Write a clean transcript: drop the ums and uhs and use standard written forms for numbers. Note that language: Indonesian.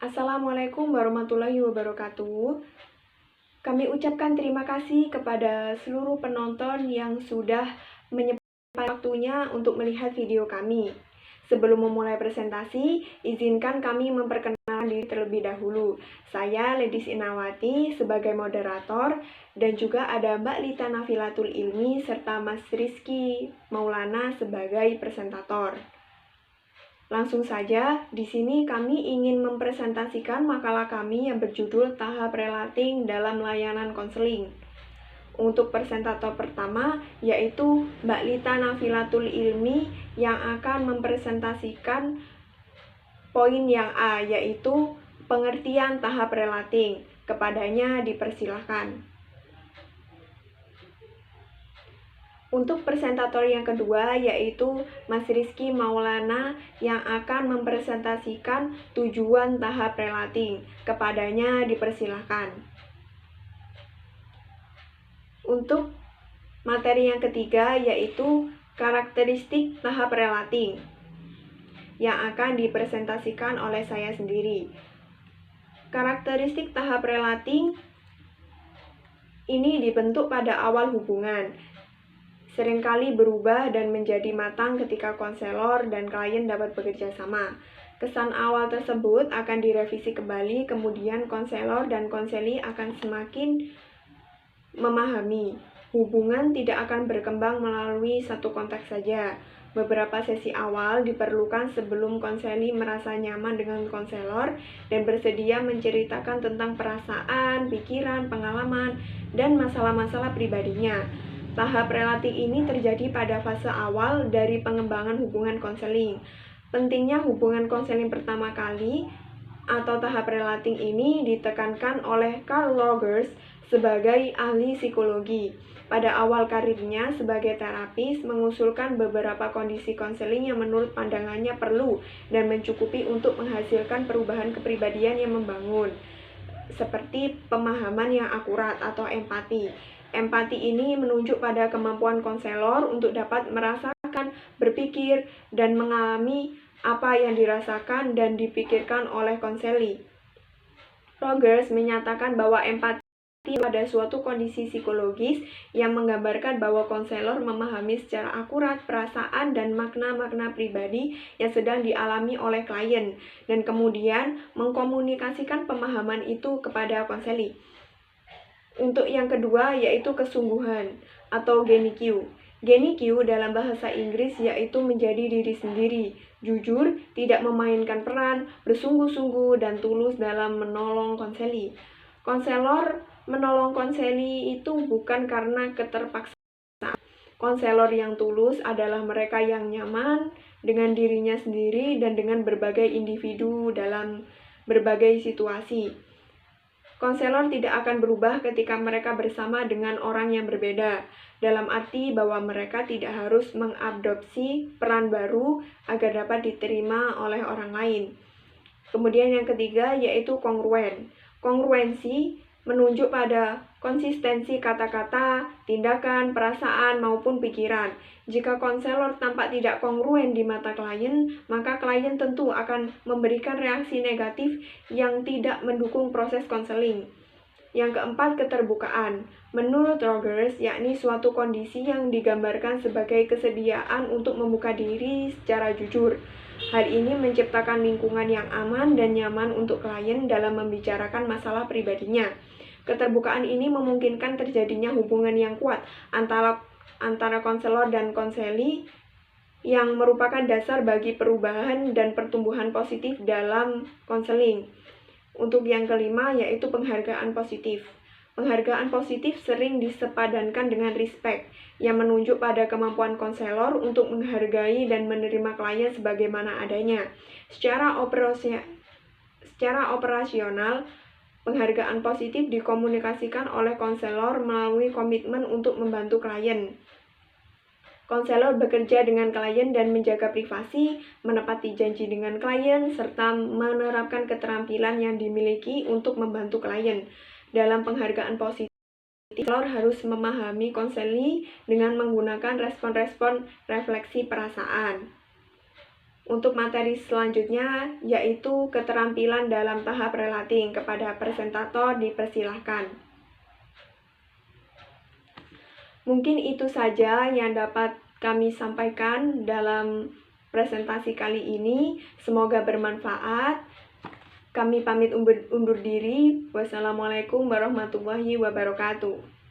Assalamualaikum warahmatullahi wabarakatuh. Kami ucapkan terima kasih kepada seluruh penonton yang sudah menyempatkan waktunya untuk melihat video kami. Sebelum memulai presentasi, izinkan kami memperkenalkan diri terlebih dahulu. Saya Ledis Inawati sebagai moderator dan juga ada Mbak Lita Nafilatul Ilmi serta Mas Rizky Maulana sebagai presentator. Langsung saja, di sini kami ingin mempresentasikan makalah kami yang berjudul Tahap Relating dalam Layanan Konseling. Untuk presentator pertama, yaitu Mbak Lita Nafilatul Ilmi yang akan mempresentasikan poin yang A, yaitu pengertian tahap relating. Kepadanya dipersilahkan. Untuk presentator yang kedua yaitu Mas Rizky Maulana yang akan mempresentasikan tujuan tahap relating. Kepadanya dipersilahkan. Untuk materi yang ketiga yaitu karakteristik tahap relating yang akan dipresentasikan oleh saya sendiri. Karakteristik tahap relating ini dibentuk pada awal hubungan. Seringkali berubah dan menjadi matang ketika konselor dan klien dapat bekerja sama. Kesan awal tersebut akan direvisi kembali, kemudian konselor dan konseli akan semakin memahami. Hubungan tidak akan berkembang melalui satu konteks saja. Beberapa sesi awal diperlukan sebelum konseli merasa nyaman dengan konselor dan bersedia menceritakan tentang perasaan, pikiran, pengalaman, dan masalah-masalah pribadinya. Tahap relating ini terjadi pada fase awal dari pengembangan hubungan konseling. Pentingnya hubungan konseling pertama kali atau tahap relating ini ditekankan oleh Carl Rogers sebagai ahli psikologi. Pada awal karirnya sebagai terapis, mengusulkan beberapa kondisi konseling yang menurut pandangannya perlu dan mencukupi untuk menghasilkan perubahan kepribadian yang membangun, seperti pemahaman yang akurat atau empati. Empati ini menunjuk pada kemampuan konselor untuk dapat merasakan, berpikir, dan mengalami apa yang dirasakan dan dipikirkan oleh konseli. Rogers menyatakan bahwa empati pada suatu kondisi psikologis yang menggambarkan bahwa konselor memahami secara akurat perasaan dan makna-makna pribadi yang sedang dialami oleh klien dan kemudian mengkomunikasikan pemahaman itu kepada konseli. Untuk yang kedua yaitu kesungguhan atau GNQ. GNQ dalam bahasa Inggris yaitu menjadi diri sendiri, jujur, tidak memainkan peran, bersungguh-sungguh dan tulus dalam menolong konseli. Konselor menolong konseli itu bukan karena keterpaksaan. Konselor yang tulus adalah mereka yang nyaman dengan dirinya sendiri dan dengan berbagai individu dalam berbagai situasi. Konselor tidak akan berubah ketika mereka bersama dengan orang yang berbeda, dalam arti bahwa mereka tidak harus mengadopsi peran baru agar dapat diterima oleh orang lain. Kemudian yang ketiga yaitu kongruen. Kongruensi menunjuk pada konsistensi kata-kata, tindakan, perasaan, maupun pikiran. Jika konselor tampak tidak kongruen di mata klien, maka klien tentu akan memberikan reaksi negatif yang tidak mendukung proses konseling. Yang keempat, keterbukaan. Menurut Rogers, yakni suatu kondisi yang digambarkan sebagai kesediaan untuk membuka diri secara jujur. Hal ini menciptakan lingkungan yang aman dan nyaman untuk klien dalam membicarakan masalah pribadinya. Keterbukaan ini memungkinkan terjadinya hubungan yang kuat antara konselor dan konseli yang merupakan dasar bagi perubahan dan pertumbuhan positif dalam konseling. Untuk yang kelima yaitu penghargaan positif. Penghargaan positif sering disepadankan dengan respect, yang menunjuk pada kemampuan konselor untuk menghargai dan menerima klien sebagaimana adanya. Secara operasional, penghargaan positif dikomunikasikan oleh konselor melalui komitmen untuk membantu klien. Konselor bekerja dengan klien dan menjaga privasi, menepati janji dengan klien, serta menerapkan keterampilan yang dimiliki untuk membantu klien. Dalam penghargaan positif, konselor harus memahami konseli dengan menggunakan respon-respon refleksi perasaan. Untuk materi selanjutnya, yaitu keterampilan dalam tahap relating. Kepada presentator dipersilahkan. Mungkin itu saja yang dapat kami sampaikan dalam presentasi kali ini. Semoga bermanfaat. Kami pamit undur diri. Wassalamualaikum warahmatullahi wabarakatuh.